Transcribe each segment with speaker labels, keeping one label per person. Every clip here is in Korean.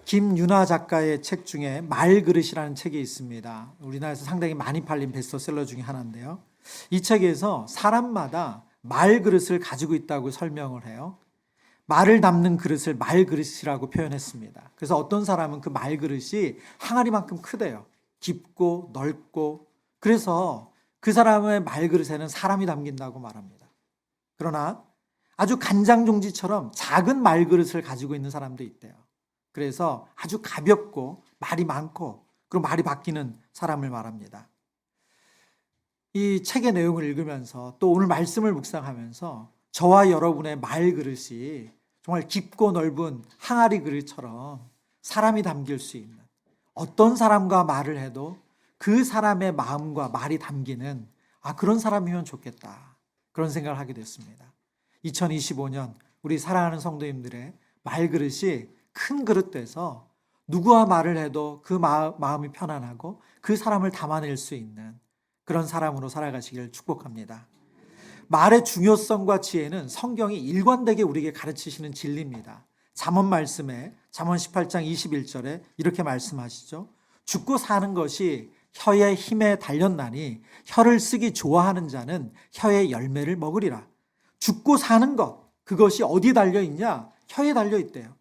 Speaker 1: 김윤아 작가의 책 중에 말그릇이라는 책이 있습니다. 우리나라에서 상당히 많이 팔린 베스트셀러 중에 하나인데요. 이 책에서 사람마다 말그릇을 가지고 있다고 설명을 해요. 말을 담는 그릇을 말그릇이라고 표현했습니다. 그래서 어떤 사람은 그 말그릇이 항아리만큼 크대요. 깊고 넓고. 그래서 그 사람의 말그릇에는 사람이 담긴다고 말합니다. 그러나 아주 간장종지처럼 작은 말그릇을 가지고 있는 사람도 있대요. 그래서 아주 가볍고 말이 많고 그리고 말이 바뀌는 사람을 말합니다. 이 책의 내용을 읽으면서 또 오늘 말씀을 묵상하면서 저와 여러분의 말그릇이 정말 깊고 넓은 항아리 그릇처럼 사람이 담길 수 있는, 어떤 사람과 말을 해도 그 사람의 마음과 말이 담기는 그런 사람이면 좋겠다, 그런 생각을 하게 됐습니다. 2025년 우리 사랑하는 성도님들의 말그릇이 큰 그릇 돼서 누구와 말을 해도 그 마음이 편안하고 그 사람을 담아낼 수 있는 그런 사람으로 살아가시길 축복합니다. 말의 중요성과 지혜는 성경이 일관되게 우리에게 가르치시는 진리입니다. 잠언 말씀에 잠언 18장 21절에 이렇게 말씀하시죠. 죽고 사는 것이 혀의 힘에 달렸나니 혀를 쓰기 좋아하는 자는 혀의 열매를 먹으리라. 죽고 사는 것, 그것이 어디에 달려있냐? 혀에 달려있대요.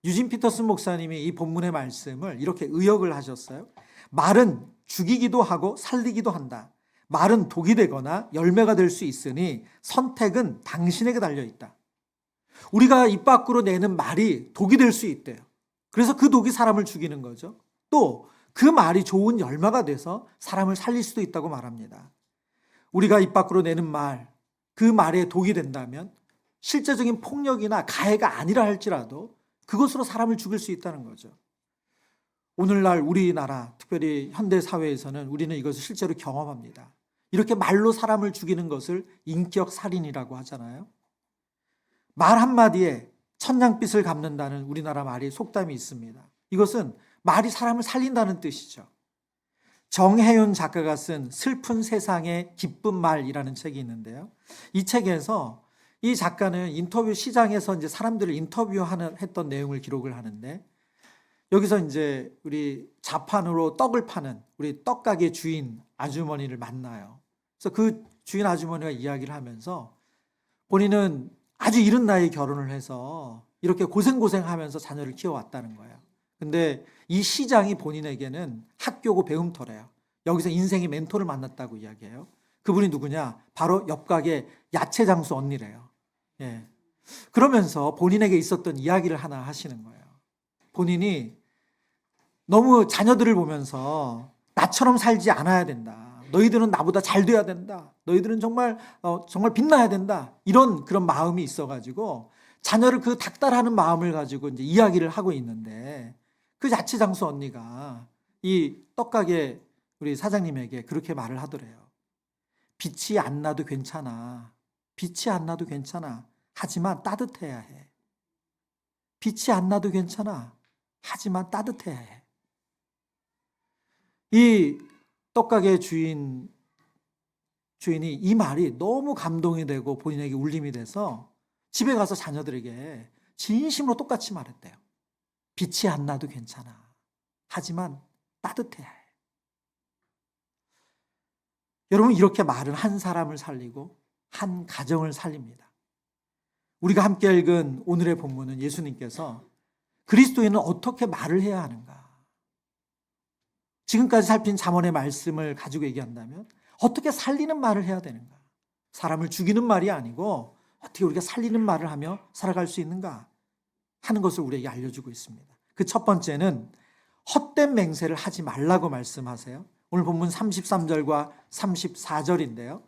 Speaker 1: 유진 피터슨 목사님이 이 본문의 말씀을 이렇게 의역을 하셨어요. 말은 죽이기도 하고 살리기도 한다. 말은 독이 되거나 열매가 될 수 있으니 선택은 당신에게 달려있다. 우리가 입 밖으로 내는 말이 독이 될 수 있대요. 그래서 그 독이 사람을 죽이는 거죠. 또 그 말이 좋은 열매가 돼서 사람을 살릴 수도 있다고 말합니다. 우리가 입 밖으로 내는 말, 그 말에 독이 된다면 실제적인 폭력이나 가해가 아니라 할지라도 그것으로 사람을 죽일 수 있다는 거죠. 오늘날 우리나라, 특별히 현대사회에서는 우리는 이것을 실제로 경험합니다. 이렇게 말로 사람을 죽이는 것을 인격살인이라고 하잖아요. 말 한마디에 천냥빚을 갚는다는 우리나라 말이 속담이 있습니다. 이것은 말이 사람을 살린다는 뜻이죠. 정혜윤 작가가 쓴 슬픈 세상의 기쁜 말이라는 책이 있는데요. 이 책에서 이 작가는 인터뷰 시장에서 이제 사람들을 인터뷰했던 내용을 기록을 하는데, 여기서 이제 우리 자판으로 떡을 파는 우리 떡가게 주인 아주머니를 만나요. 그래서 그 주인 아주머니가 이야기를 하면서 본인은 아주 이른 나이에 결혼을 해서 이렇게 고생하면서 자녀를 키워왔다는 거예요. 근데 이 시장이 본인에게는 학교고 배움터래요. 여기서 인생의 멘토를 만났다고 이야기해요. 그분이 누구냐? 바로 옆가게 야채 장수 언니래요. 예. 그러면서 본인에게 있었던 이야기를 하나 하시는 거예요. 본인이 너무 자녀들을 보면서 나처럼 살지 않아야 된다. 너희들은 나보다 잘 돼야 된다. 너희들은 정말 빛나야 된다. 그런 마음이 있어가지고 자녀를 그 닥달하는 마음을 가지고 이제 이야기를 하고 있는데, 그 야채 장수 언니가 이 떡가게 우리 사장님에게 그렇게 말을 하더래요. 빛이 안 나도 괜찮아. 빛이 안 나도 괜찮아. 하지만 따뜻해야 해. 빛이 안 나도 괜찮아. 하지만 따뜻해야 해. 이 떡가게 주인이 이 말이 너무 감동이 되고 본인에게 울림이 돼서 집에 가서 자녀들에게 진심으로 똑같이 말했대요. 빛이 안 나도 괜찮아. 하지만 따뜻해야 해. 여러분, 이렇게 말은 한 사람을 살리고 한 가정을 살립니다. 우리가 함께 읽은 오늘의 본문은 예수님께서 그리스도인은 어떻게 말을 해야 하는가? 지금까지 살핀 잠언의 말씀을 가지고 얘기한다면 어떻게 살리는 말을 해야 되는가? 사람을 죽이는 말이 아니고 어떻게 우리가 살리는 말을 하며 살아갈 수 있는가 하는 것을 우리에게 알려주고 있습니다. 그 첫 번째는 헛된 맹세를 하지 말라고 말씀하세요. 오늘 본문 33절과 34절인데요.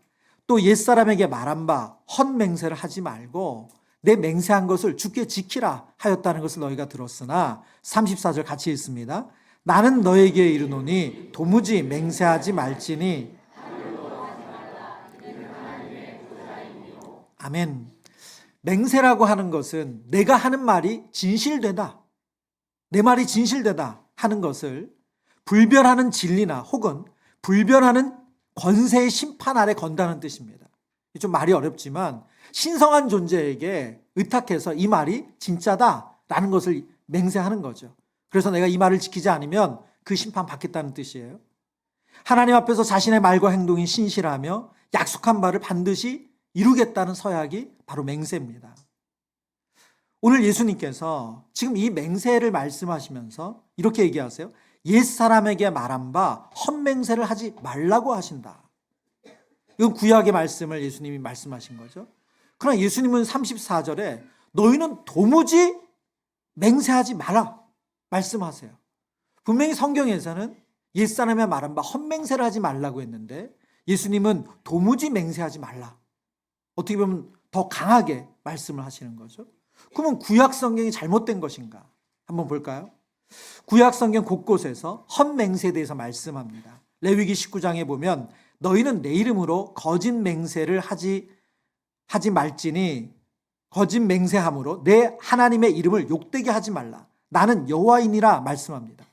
Speaker 1: 또 옛사람에게 말한 바 헛맹세를 하지 말고 내 맹세한 것을 주께 지키라 하였다는 것을 너희가 들었으나, 34절 같이 읽습니다. 나는 너에게 이르노니 도무지 맹세하지 말지니. 아멘. 맹세라고 하는 것은 내가 하는 말이 진실되다, 내 말이 진실되다 하는 것을 불변하는 진리나 혹은 불변하는 권세의 심판 아래 건다는 뜻입니다. 좀 말이 어렵지만 신성한 존재에게 의탁해서 이 말이 진짜다라는 것을 맹세하는 거죠. 그래서 내가 이 말을 지키지 않으면 그 심판 받겠다는 뜻이에요. 하나님 앞에서 자신의 말과 행동이 신실하며 약속한 바를 반드시 이루겠다는 서약이 바로 맹세입니다. 오늘 예수님께서 지금 이 맹세를 말씀하시면서 이렇게 얘기하세요. 옛사람에게 말한 바 헛맹세를 하지 말라고 하신다. 이건 구약의 말씀을 예수님이 말씀하신 거죠. 그러나 예수님은 34절에 너희는 도무지 맹세하지 마라 말씀하세요. 분명히 성경에서는 옛사람의 말한 바 헛맹세를 하지 말라고 했는데 예수님은 도무지 맹세하지 말라. 어떻게 보면 더 강하게 말씀을 하시는 거죠. 그러면 구약 성경이 잘못된 것인가? 한번 볼까요? 구약 성경 곳곳에서 헛맹세에 대해서 말씀합니다. 레위기 19장에 보면 너희는 내 이름으로 거짓 맹세를 하지 말지니 거짓 맹세함으로 내 하나님의 이름을 욕되게 하지 말라. 나는 여호와이니라 말씀합니다.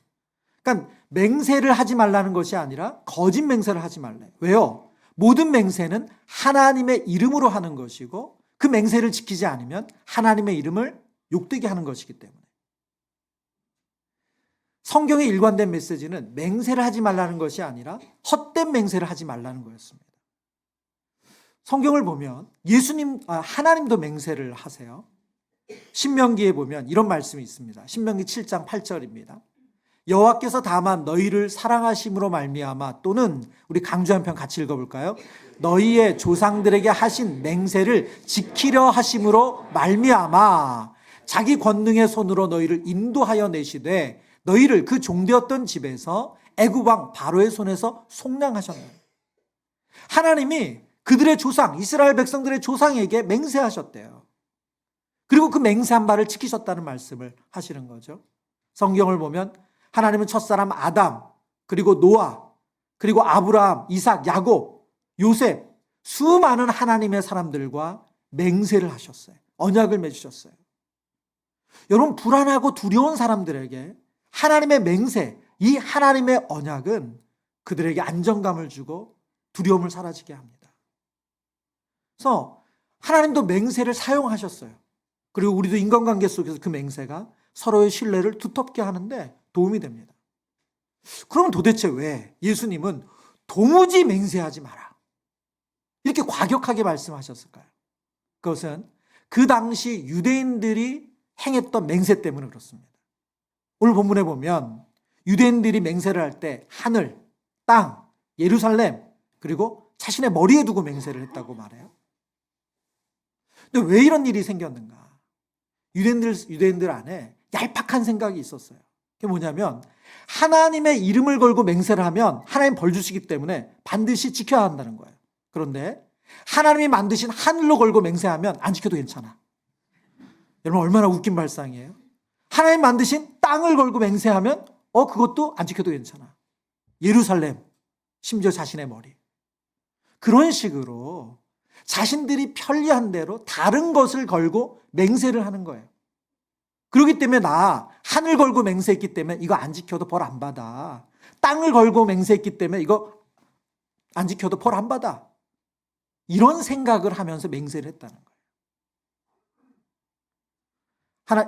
Speaker 1: 그러니까 맹세를 하지 말라는 것이 아니라 거짓 맹세를 하지 말래. 왜요? 모든 맹세는 하나님의 이름으로 하는 것이고 그 맹세를 지키지 않으면 하나님의 이름을 욕되게 하는 것이기 때문에. 성경의 일관된 메시지는 맹세를 하지 말라는 것이 아니라 헛된 맹세를 하지 말라는 거였습니다. 성경을 보면 하나님도 맹세를 하세요. 신명기에 보면 이런 말씀이 있습니다. 신명기 7장 8절입니다. 여호와께서 다만 너희를 사랑하심으로 말미암아 또는 우리 강주 한 편 같이 읽어볼까요? 너희의 조상들에게 하신 맹세를 지키려 하심으로 말미암아 자기 권능의 손으로 너희를 인도하여 내시되 너희를 그 종되었던 집에서 애굽 왕 바로의 손에서 속량하셨나니. 하나님이 그들의 조상 이스라엘 백성들의 조상에게 맹세하셨대요. 그리고 그 맹세한 바를 지키셨다는 말씀을 하시는 거죠. 성경을 보면 하나님은 첫사람 아담, 그리고 노아, 그리고 아브라함, 이삭, 야곱, 요셉 수많은 하나님의 사람들과 맹세를 하셨어요. 언약을 맺으셨어요. 여러분 불안하고 두려운 사람들에게 하나님의 맹세, 이 하나님의 언약은 그들에게 안정감을 주고 두려움을 사라지게 합니다. 그래서 하나님도 맹세를 사용하셨어요. 그리고 우리도 인간관계 속에서 그 맹세가 서로의 신뢰를 두텁게 하는데 도움이 됩니다. 그럼 도대체 왜 예수님은 도무지 맹세하지 마라 이렇게 과격하게 말씀하셨을까요? 그것은 그 당시 유대인들이 행했던 맹세 때문에 그렇습니다. 오늘 본문에 보면 유대인들이 맹세를 할 때 하늘, 땅, 예루살렘 그리고 자신의 머리에 두고 맹세를 했다고 말해요. 근데 왜 이런 일이 생겼는가? 유대인들 안에 얄팍한 생각이 있었어요. 그게 뭐냐면 하나님의 이름을 걸고 맹세를 하면 하나님 벌 주시기 때문에 반드시 지켜야 한다는 거예요. 그런데 하나님이 만드신 하늘로 걸고 맹세하면 안 지켜도 괜찮아. 여러분 얼마나 웃긴 발상이에요. 하나님 만드신 땅을 걸고 맹세하면 그것도 안 지켜도 괜찮아. 예루살렘, 심지어 자신의 머리. 그런 식으로 자신들이 편리한 대로 다른 것을 걸고 맹세를 하는 거예요. 그렇기 때문에 나 하늘 걸고 맹세했기 때문에 이거 안 지켜도 벌 안 받아. 땅을 걸고 맹세했기 때문에 이거 안 지켜도 벌 안 받아. 이런 생각을 하면서 맹세를 했다는 거예요.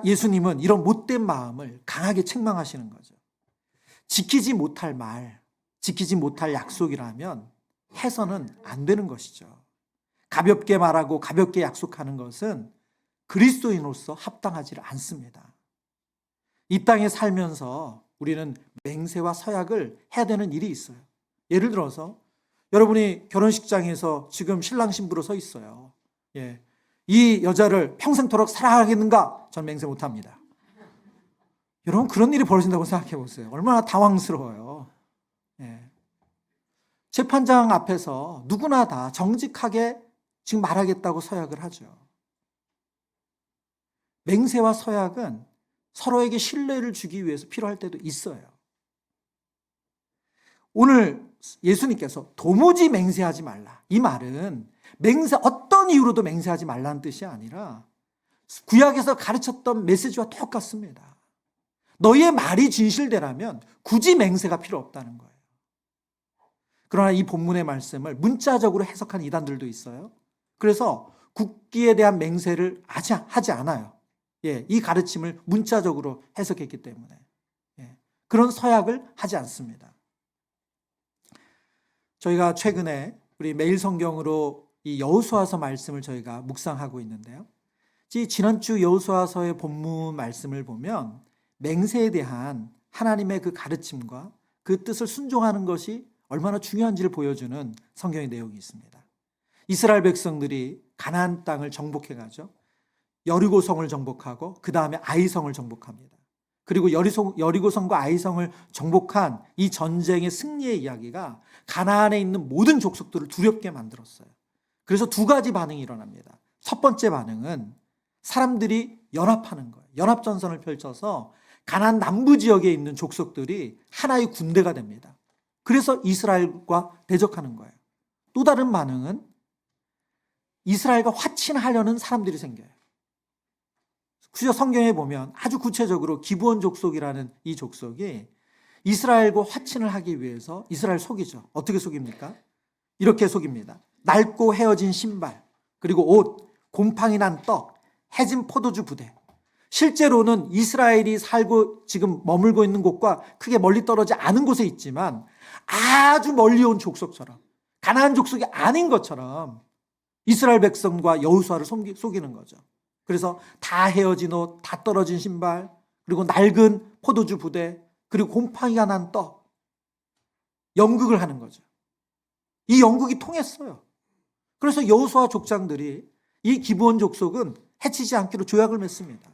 Speaker 1: 예수님은 이런 못된 마음을 강하게 책망하시는 거죠. 지키지 못할 말, 지키지 못할 약속이라면 해서는 안 되는 것이죠. 가볍게 말하고 가볍게 약속하는 것은 그리스도인으로서 합당하지 않습니다. 이 땅에 살면서 우리는 맹세와 서약을 해야 되는 일이 있어요. 예를 들어서 여러분이 결혼식장에서 지금 신랑 신부로 서 있어요. 이 여자를 평생토록 사랑하겠는가? 전 맹세 못합니다. 여러분 그런 일이 벌어진다고 생각해 보세요. 얼마나 당황스러워요. 재판장 앞에서 누구나 다 정직하게 지금 말하겠다고 서약을 하죠. 맹세와 서약은 서로에게 신뢰를 주기 위해서 필요할 때도 있어요. 오늘 예수님께서 도무지 맹세하지 말라. 이 말은 어떤 이유로도 맹세하지 말라는 뜻이 아니라 구약에서 가르쳤던 메시지와 똑같습니다. 너희의 말이 진실되라면 굳이 맹세가 필요 없다는 거예요. 그러나 이 본문의 말씀을 문자적으로 해석한 이단들도 있어요. 그래서 국기에 대한 맹세를 하지 않아요. 이 가르침을 문자적으로 해석했기 때문에. 그런 서약을 하지 않습니다. 저희가 최근에 우리 매일 성경으로 이 여호수아서 말씀을 저희가 묵상하고 있는데요. 지난주 여호수아서의 본문 말씀을 보면 맹세에 대한 하나님의 그 가르침과 그 뜻을 순종하는 것이 얼마나 중요한지를 보여주는 성경의 내용이 있습니다. 이스라엘 백성들이 가나안 땅을 정복해 가죠. 여리고성을 정복하고 그 다음에 아이성을 정복합니다. 그리고 여리고성과 아이성을 정복한 이 전쟁의 승리의 이야기가 가나안에 있는 모든 족속들을 두렵게 만들었어요. 그래서 두 가지 반응이 일어납니다. 첫 번째 반응은 사람들이 연합하는 거예요. 연합전선을 펼쳐서 가나안 남부 지역에 있는 족속들이 하나의 군대가 됩니다. 그래서 이스라엘과 대적하는 거예요. 또 다른 반응은 이스라엘과 화친하려는 사람들이 생겨요. 그저 성경에 보면 아주 구체적으로 기브온 족속이라는 이 족속이 이스라엘과 화친을 하기 위해서 이스라엘 속이죠. 어떻게 속입니까? 이렇게 속입니다. 낡고 헤어진 신발, 그리고 옷, 곰팡이 난 떡, 해진 포도주 부대. 실제로는 이스라엘이 살고 지금 머물고 있는 곳과 크게 멀리 떨어지지 않은 곳에 있지만 아주 멀리 온 족속처럼, 가나안 족속이 아닌 것처럼 이스라엘 백성과 여호수아를 속이는 거죠. 그래서 다 헤어진 옷, 다 떨어진 신발, 그리고 낡은 포도주 부대, 그리고 곰팡이가 난 떡, 연극을 하는 거죠. 이 연극이 통했어요. 그래서 여호수아 족장들이 이 기브온 족속은 해치지 않기로 조약을 맺습니다.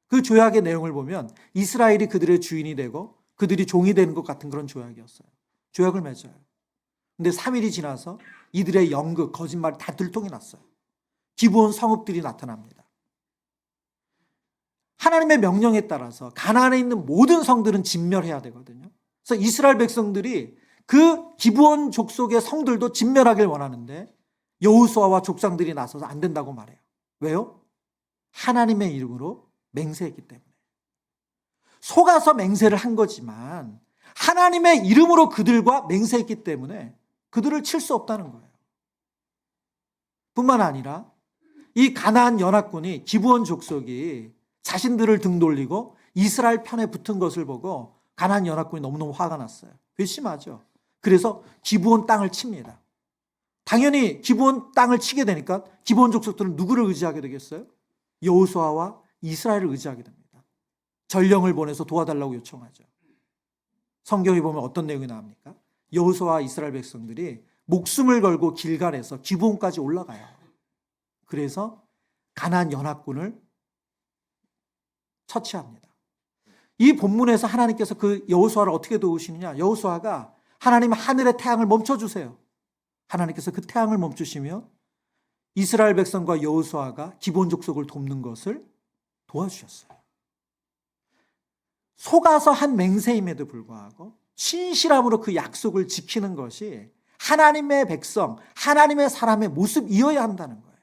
Speaker 1: 그 조약의 내용을 보면 이스라엘이 그들의 주인이 되고 그들이 종이 되는 것 같은 그런 조약이었어요. 조약을 맺어요. 근데 3일이 지나서 이들의 연극, 거짓말이 다 들통이 났어요. 기브온 성읍들이 나타납니다. 하나님의 명령에 따라서 가나안에 있는 모든 성들은 진멸해야 되거든요. 그래서 이스라엘 백성들이 그 기브온 족속의 성들도 진멸하길 원하는데 여호수아와 족장들이 나서서 안 된다고 말해요. 왜요? 하나님의 이름으로 맹세했기 때문에. 속아서 맹세를 한 거지만 하나님의 이름으로 그들과 맹세했기 때문에 그들을 칠 수 없다는 거예요. 뿐만 아니라 이 가나안 연합군이 기브온 족속이 자신들을 등 돌리고 이스라엘 편에 붙은 것을 보고 가나안 연합군이 너무너무 화가 났어요. 괘씸하죠. 그래서 기브온 땅을 칩니다. 당연히 기브온 땅을 치게 되니까 기브온 족속들은 누구를 의지하게 되겠어요? 여호수아와 이스라엘을 의지하게 됩니다. 전령을 보내서 도와달라고 요청하죠. 성경에 보면 어떤 내용이 나옵니까? 여호수아와 이스라엘 백성들이 목숨을 걸고 길갈에서 기브온까지 올라가요. 그래서 가나안 연합군을 처치합니다. 이 본문에서 하나님께서 그 여호수아를 어떻게 도우시느냐? 여호수아가 하나님 하늘의 태양을 멈춰주세요. 하나님께서 그 태양을 멈추시며 이스라엘 백성과 여호수아가 기브온 족속을 돕는 것을 도와주셨어요. 속아서 한 맹세임에도 불구하고 신실함으로 그 약속을 지키는 것이 하나님의 백성, 하나님의 사람의 모습이어야 한다는 거예요.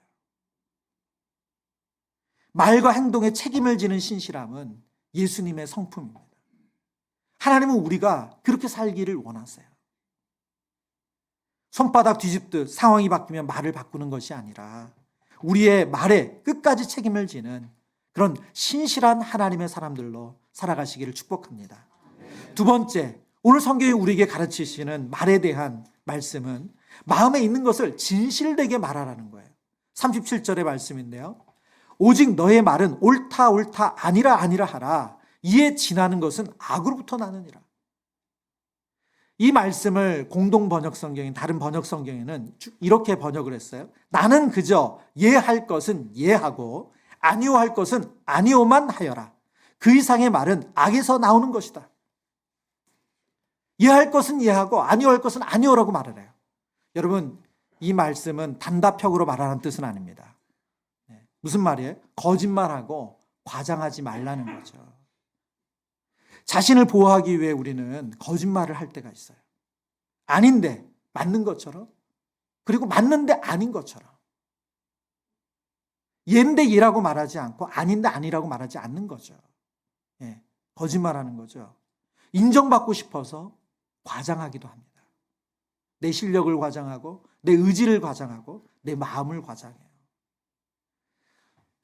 Speaker 1: 말과 행동에 책임을 지는 신실함은 예수님의 성품입니다. 하나님은 우리가 그렇게 살기를 원하세요. 손바닥 뒤집듯 상황이 바뀌면 말을 바꾸는 것이 아니라 우리의 말에 끝까지 책임을 지는 그런 신실한 하나님의 사람들로 살아가시기를 축복합니다. 두 번째, 오늘 성경이 우리에게 가르치시는 말에 대한 말씀은 마음에 있는 것을 진실되게 말하라는 거예요. 37절의 말씀인데요. 오직 너의 말은 옳다 옳다 아니라 아니라 하라. 이에 지나는 것은 악으로부터 나느니라. 이 말씀을 공동 번역 성경인 다른 번역 성경에는 이렇게 번역을 했어요. 나는 그저 예할 것은 예하고 아니오 할 것은 아니오만 하여라. 그 이상의 말은 악에서 나오는 것이다. 예할 것은 예하고 아니오 할 것은 아니오라고 말을 해요. 여러분, 이 말씀은 단답형으로 말하는 뜻은 아닙니다. 무슨 말이에요? 거짓말하고 과장하지 말라는 거죠. 자신을 보호하기 위해 우리는 거짓말을 할 때가 있어요. 아닌데 맞는 것처럼, 그리고 맞는데 아닌 것처럼. 예인데 예라고 말하지 않고 아닌데 아니라고 말하지 않는 거죠. 거짓말하는 거죠. 인정받고 싶어서 과장하기도 합니다. 내 실력을 과장하고 내 의지를 과장하고 내 마음을 과장해요.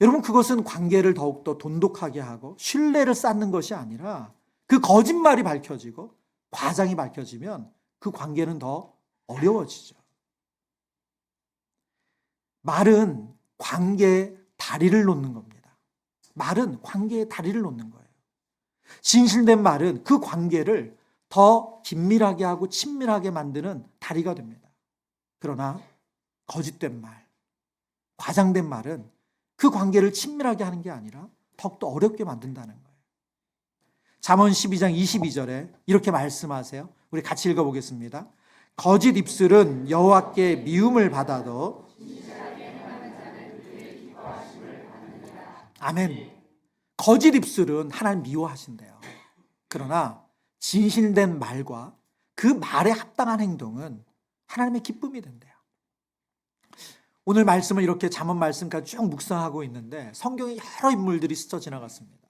Speaker 1: 여러분, 그것은 관계를 더욱더 돈독하게 하고 신뢰를 쌓는 것이 아니라 그 거짓말이 밝혀지고 과장이 밝혀지면 그 관계는 더 어려워지죠. 말은 관계에 다리를 놓는 겁니다. 말은 관계에 다리를 놓는 거예요. 진실된 말은 그 관계를 더 긴밀하게 하고 친밀하게 만드는 다리가 됩니다. 그러나 거짓된 말, 과장된 말은 그 관계를 친밀하게 하는 게 아니라 더욱더 어렵게 만든다는 거예요. 잠언 12장 22절에 이렇게 말씀하세요. 우리 같이 읽어보겠습니다. 거짓 입술은 여호와께 미움을 받아도 아멘. 거짓 입술은 하나님 미워하신대요. 그러나 진실된 말과 그 말에 합당한 행동은 하나님의 기쁨이 된대요. 오늘 말씀을 이렇게 잠언 말씀까지 쭉 묵상하고 있는데 성경에 여러 인물들이 스쳐 지나갔습니다.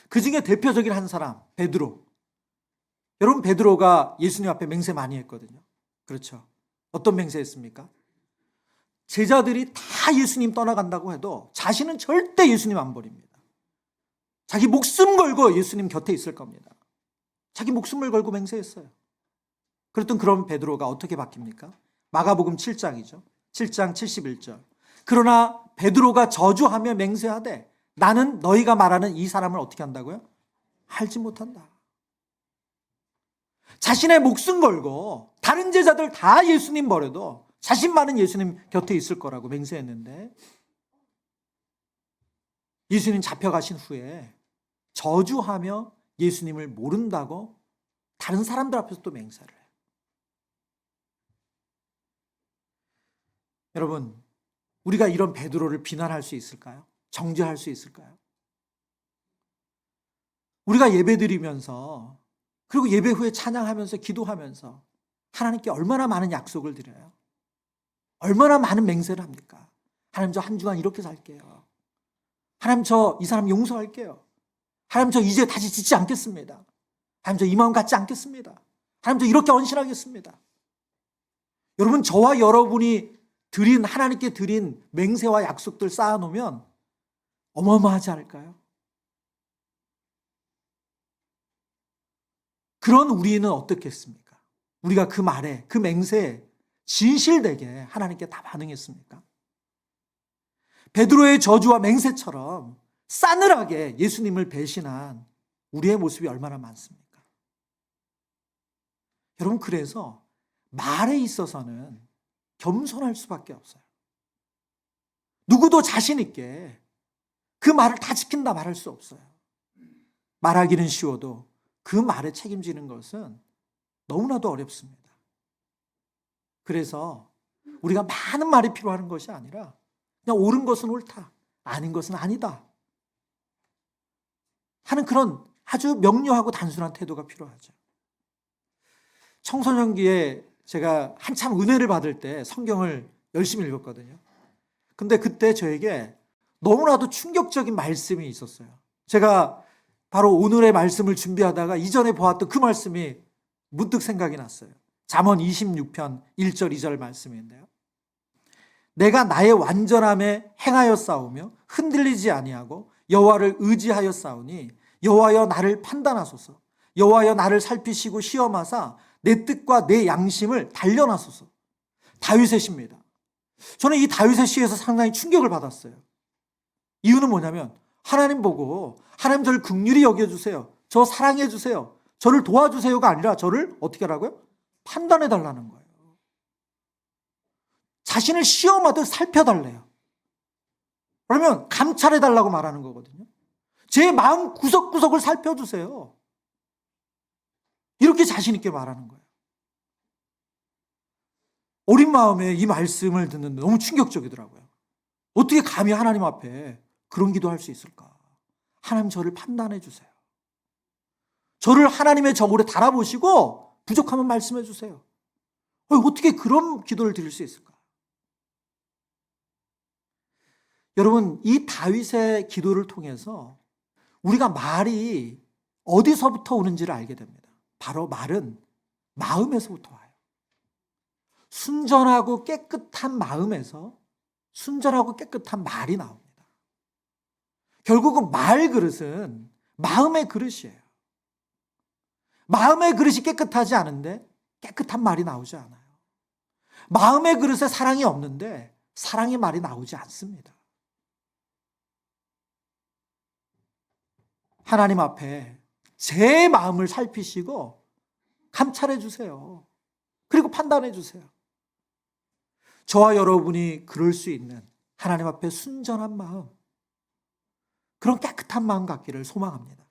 Speaker 1: 그 중에 대표적인 한 사람, 베드로. 여러분, 베드로가 예수님 앞에 맹세 많이 했거든요. 그렇죠. 어떤 맹세했습니까? 제자들이 다 예수님 떠나간다고 해도 자신은 절대 예수님 안 버립니다. 자기 목숨 걸고 예수님 곁에 있을 겁니다. 자기 목숨을 걸고 맹세했어요. 그랬던 그런 베드로가 어떻게 바뀝니까? 마가복음 7장이죠. 7장 71절. 그러나 베드로가 저주하며 맹세하되 나는 너희가 말하는 이 사람을 어떻게 한다고요? 알지 못한다. 자신의 목숨 걸고 다른 제자들 다 예수님 버려도 자신만은 예수님 곁에 있을 거라고 맹세했는데 예수님 잡혀가신 후에 저주하며 예수님을 모른다고 다른 사람들 앞에서 또 맹세를 해요. 여러분, 우리가 이런 베드로를 비난할 수 있을까요? 정죄할 수 있을까요? 우리가 예배드리면서 그리고 예배 후에 찬양하면서 기도하면서 하나님께 얼마나 많은 약속을 드려요? 얼마나 많은 맹세를 합니까? 하나님, 저 한 주간 이렇게 살게요. 하나님, 저 이 사람 용서할게요. 하나님, 저 이제 다시 짓지 않겠습니다. 하나님, 저 이 마음 갖지 않겠습니다. 하나님, 저 이렇게 헌신하겠습니다. 여러분, 저와 여러분이 하나님께 드린 맹세와 약속들 쌓아놓으면 어마어마하지 않을까요? 그런 우리는 어떻겠습니까? 우리가 그 말에, 그 맹세에 진실되게 하나님께 다 반응했습니까? 베드로의 저주와 맹세처럼 싸늘하게 예수님을 배신한 우리의 모습이 얼마나 많습니까? 여러분, 그래서 말에 있어서는 겸손할 수밖에 없어요. 누구도 자신 있게 그 말을 다 지킨다 말할 수 없어요. 말하기는 쉬워도 그 말에 책임지는 것은 너무나도 어렵습니다. 그래서 우리가 많은 말이 필요한 것이 아니라 그냥 옳은 것은 옳다, 아닌 것은 아니다 하는 그런 아주 명료하고 단순한 태도가 필요하죠. 청소년기에 제가 한참 은혜를 받을 때 성경을 열심히 읽었거든요. 근데 그때 저에게 너무나도 충격적인 말씀이 있었어요. 제가 바로 오늘의 말씀을 준비하다가 이전에 보았던 그 말씀이 문득 생각이 났어요. 잠언 26편 1절 2절 말씀인데요. 내가 나의 완전함에 행하여 싸우며 흔들리지 아니하고 여호와를 의지하여 싸우니 여호와여 나를 판단하소서. 여호와여 나를 살피시고 시험하사 내 뜻과 내 양심을 단련하소서. 다윗의 시입니다. 저는 이 다윗의 시에서 상당히 충격을 받았어요. 이유는 뭐냐면 하나님 보고 하나님 저를 긍휼히 여겨주세요. 저 사랑해 주세요. 저를 도와주세요가 아니라 저를 어떻게 하라고요? 판단해 달라는 거예요. 자신을 시험하듯 살펴달래요. 그러면 감찰해 달라고 말하는 거거든요. 제 마음 구석구석을 살펴주세요. 이렇게 자신 있게 말하는 거예요. 어린 마음에 이 말씀을 듣는데 너무 충격적이더라고요. 어떻게 감히 하나님 앞에 그런 기도할 수 있을까? 하나님 저를 판단해 주세요. 저를 하나님의 저울에 달아보시고 부족하면 말씀해 주세요. 어떻게 그런 기도를 드릴 수 있을까? 여러분, 이 다윗의 기도를 통해서 우리가 말이 어디서부터 오는지를 알게 됩니다. 바로 말은 마음에서부터 와요. 순전하고 깨끗한 마음에서 순전하고 깨끗한 말이 나옵니다. 결국은 말 그릇은 마음의 그릇이에요. 마음의 그릇이 깨끗하지 않은데 깨끗한 말이 나오지 않아요. 마음의 그릇에 사랑이 없는데 사랑의 말이 나오지 않습니다. 하나님 앞에 제 마음을 살피시고 감찰해 주세요. 그리고 판단해 주세요. 저와 여러분이 그럴 수 있는 하나님 앞에 순전한 마음, 그런 깨끗한 마음 갖기를 소망합니다.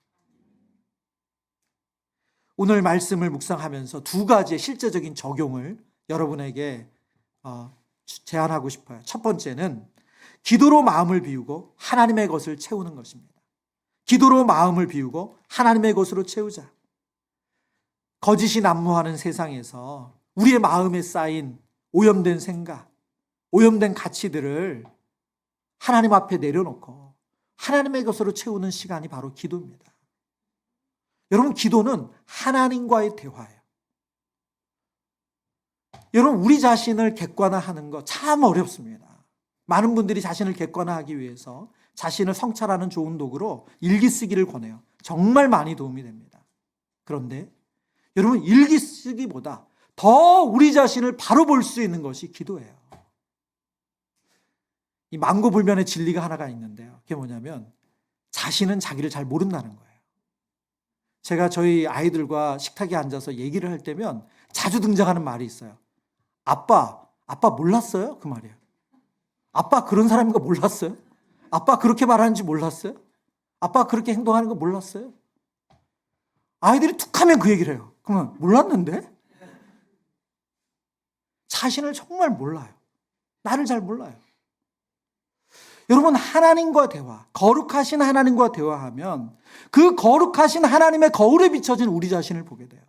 Speaker 1: 오늘 말씀을 묵상하면서 두 가지의 실제적인 적용을 여러분에게 제안하고 싶어요. 첫 번째는 기도로 마음을 비우고 하나님의 것을 채우는 것입니다. 기도로 마음을 비우고 하나님의 것으로 채우자. 거짓이 난무하는 세상에서 우리의 마음에 쌓인 오염된 생각, 오염된 가치들을 하나님 앞에 내려놓고 하나님의 것으로 채우는 시간이 바로 기도입니다. 여러분, 기도는 하나님과의 대화예요. 여러분, 우리 자신을 객관화하는 거 참 어렵습니다. 많은 분들이 자신을 객관화하기 위해서 자신을 성찰하는 좋은 도구로 일기 쓰기를 권해요. 정말 많이 도움이 됩니다. 그런데 여러분, 일기 쓰기보다 더 우리 자신을 바로 볼 수 있는 것이 기도예요. 이 만고불변의 진리가 하나가 있는데요. 그게 뭐냐면 자신은 자기를 잘 모른다는 거예요. 제가 저희 아이들과 식탁에 앉아서 얘기를 할 때면 자주 등장하는 말이 있어요. 아빠 몰랐어요? 그 말이에요. 아빠 그런 사람인 거 몰랐어요? 아빠 그렇게 말하는지 몰랐어요? 아빠 그렇게 행동하는 거 몰랐어요? 아이들이 툭 하면 그 얘기를 해요. 그러면 몰랐는데? 자신을 정말 몰라요. 나를 잘 몰라요. 여러분, 하나님과 대화, 거룩하신 하나님과 대화하면 그 거룩하신 하나님의 거울에 비춰진 우리 자신을 보게 돼요.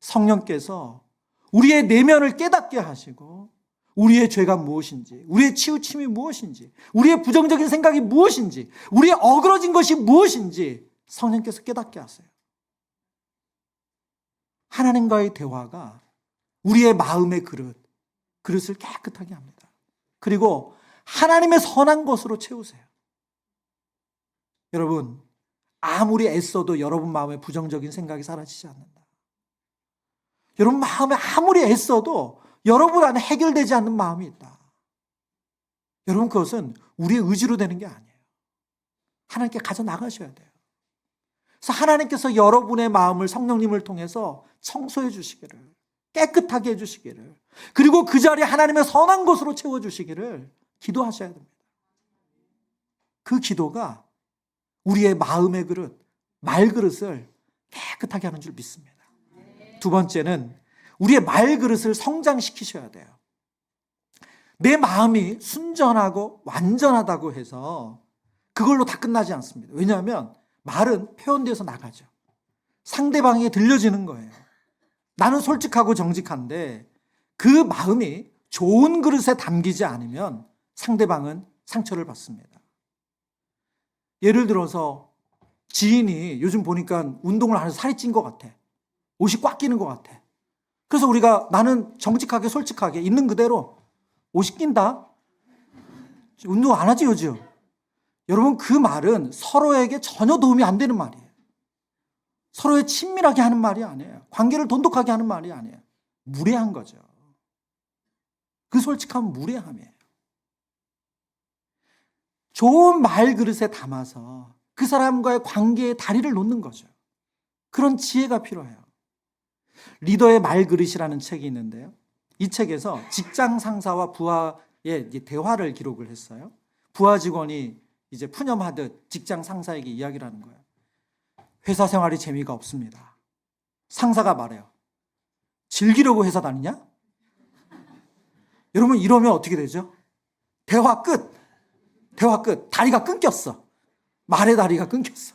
Speaker 1: 성령께서 우리의 내면을 깨닫게 하시고 우리의 죄가 무엇인지, 우리의 치우침이 무엇인지, 우리의 부정적인 생각이 무엇인지, 우리의 어그러진 것이 무엇인지 성령께서 깨닫게 하세요. 하나님과의 대화가 우리의 마음의 그릇을 깨끗하게 합니다. 그리고 하나님의 선한 것으로 채우세요. 여러분, 아무리 애써도 여러분 마음에 부정적인 생각이 사라지지 않는다. 여러분 마음에 아무리 애써도 여러분 안에 해결되지 않는 마음이 있다. 여러분, 그것은 우리의 의지로 되는 게 아니에요. 하나님께 가져 나가셔야 돼요. 그래서 하나님께서 여러분의 마음을 성령님을 통해서 청소해 주시기를, 깨끗하게 해 주시기를, 그리고 그 자리에 하나님의 선한 것으로 채워 주시기를 기도하셔야 됩니다. 그 기도가 우리의 마음의 그릇, 말그릇을 깨끗하게 하는 줄 믿습니다. 두 번째는 우리의 말그릇을 성장시키셔야 돼요. 내 마음이 순전하고 완전하다고 해서 그걸로 다 끝나지 않습니다. 왜냐하면 말은 표현돼서 나가죠. 상대방에게 들려지는 거예요. 나는 솔직하고 정직한데 그 마음이 좋은 그릇에 담기지 않으면 상대방은 상처를 받습니다. 예를 들어서 지인이 요즘 보니까 운동을 안 해서 살이 찐 것 같아. 옷이 꽉 끼는 것 같아. 그래서 우리가 나는 정직하게 솔직하게 있는 그대로 옷이 낀다. 운동 안 하지 요즘. 여러분, 그 말은 서로에게 전혀 도움이 안 되는 말이에요. 서로의 친밀하게 하는 말이 아니에요. 관계를 돈독하게 하는 말이 아니에요. 무례한 거죠. 그 솔직함은 무례함이에요. 좋은 말그릇에 담아서 그 사람과의 관계에 다리를 놓는 거죠. 그런 지혜가 필요해요. 리더의 말그릇이라는 책이 있는데요. 이 책에서 직장 상사와 부하의 대화를 기록을 했어요. 부하 직원이 이제 푸념하듯 직장 상사에게 이야기를 하는 거예요. 회사 생활이 재미가 없습니다. 상사가 말해요. 즐기려고 회사 다니냐? 여러분, 이러면 어떻게 되죠? 대화 끝. 대화 끝. 다리가 끊겼어. 말의 다리가 끊겼어.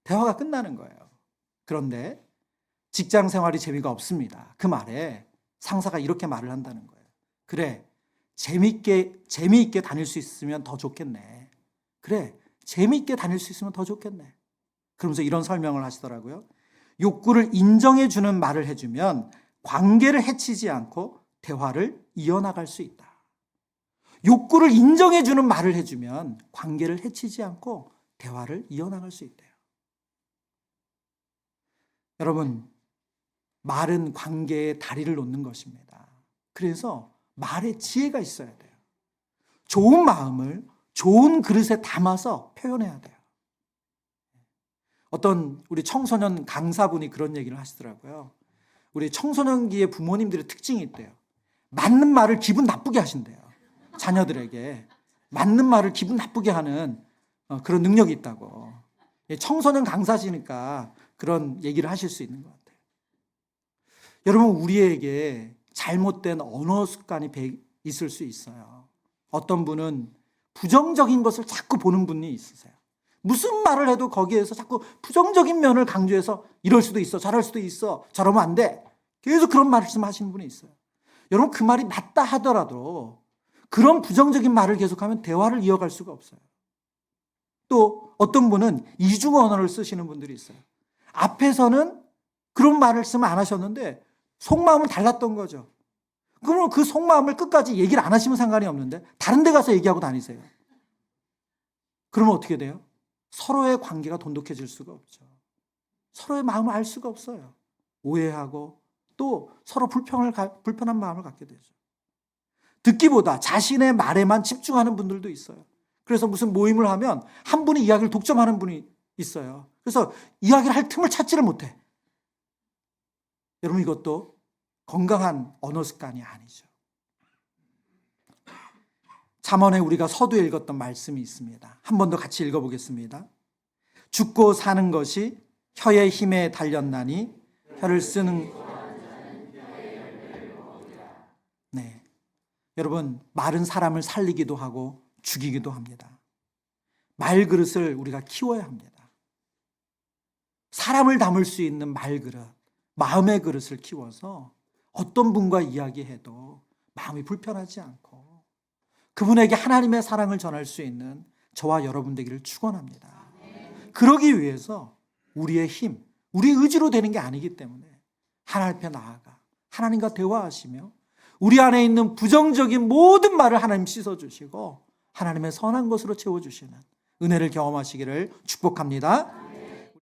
Speaker 1: 대화가 끝나는 거예요. 그런데 직장 생활이 재미가 없습니다. 그 말에 상사가 이렇게 말을 한다는 거예요. 그래, 재미있게 다닐 수 있으면 더 좋겠네. 그래, 재미있게 다닐 수 있으면 더 좋겠네. 그러면서 이런 설명을 하시더라고요. 욕구를 인정해주는 말을 해주면 관계를 해치지 않고 대화를 이어나갈 수 있다. 욕구를 인정해주는 말을 해주면 관계를 해치지 않고 대화를 이어나갈 수 있대요. 여러분, 말은 관계의 다리를 놓는 것입니다. 그래서 말에 지혜가 있어야 돼요. 좋은 마음을 좋은 그릇에 담아서 표현해야 돼요. 어떤 우리 청소년 강사분이 그런 얘기를 하시더라고요. 우리 청소년기의 부모님들의 특징이 있대요. 맞는 말을 기분 나쁘게 하신대요. 자녀들에게 맞는 말을 기분 나쁘게 하는 그런 능력이 있다고. 청소년 강사시니까 그런 얘기를 하실 수 있는 것 같아요. 여러분, 우리에게 잘못된 언어 습관이 있을 수 있어요. 어떤 분은 부정적인 것을 자꾸 보는 분이 있으세요. 무슨 말을 해도 거기에서 자꾸 부정적인 면을 강조해서 이럴 수도 있어, 저럴 수도 있어, 저러면 안 돼. 계속 그런 말씀 하시는 분이 있어요. 여러분, 그 말이 맞다 하더라도 그런 부정적인 말을 계속하면 대화를 이어갈 수가 없어요. 또 어떤 분은 이중 언어를 쓰시는 분들이 있어요. 앞에서는 그런 말씀을 안 하셨는데 속마음은 달랐던 거죠. 그러면 그 속마음을 끝까지 얘기를 안 하시면 상관이 없는데 다른 데 가서 얘기하고 다니세요. 그러면 어떻게 돼요? 서로의 관계가 돈독해질 수가 없죠. 서로의 마음을 알 수가 없어요. 오해하고 또 서로 불편한 마음을 갖게 되죠. 듣기보다 자신의 말에만 집중하는 분들도 있어요. 그래서 무슨 모임을 하면 한 분이 이야기를 독점하는 분이 있어요. 그래서 이야기를 할 틈을 찾지를 못해. 여러분, 이것도 건강한 언어 습관이 아니죠. 잠언에 우리가 서두에 읽었던 말씀이 있습니다. 한 번 더 같이 읽어보겠습니다. 죽고 사는 것이 혀의 힘에 달렸나니 혀를 쓰는 네, 여러분, 말은 사람을 살리기도 하고 죽이기도 합니다. 말그릇을 우리가 키워야 합니다. 사람을 담을 수 있는 말그릇, 마음의 그릇을 키워서 어떤 분과 이야기해도 마음이 불편하지 않고 그분에게 하나님의 사랑을 전할 수 있는 저와 여러분 되기를 축원합니다. 그러기 위해서 우리의 힘, 우리의 의지로 되는 게 아니기 때문에 하나님 앞에 나아가 하나님과 대화하시며 우리 안에 있는 부정적인 모든 말을 하나님 씻어주시고 하나님의 선한 것으로 채워주시는 은혜를 경험하시기를 축복합니다.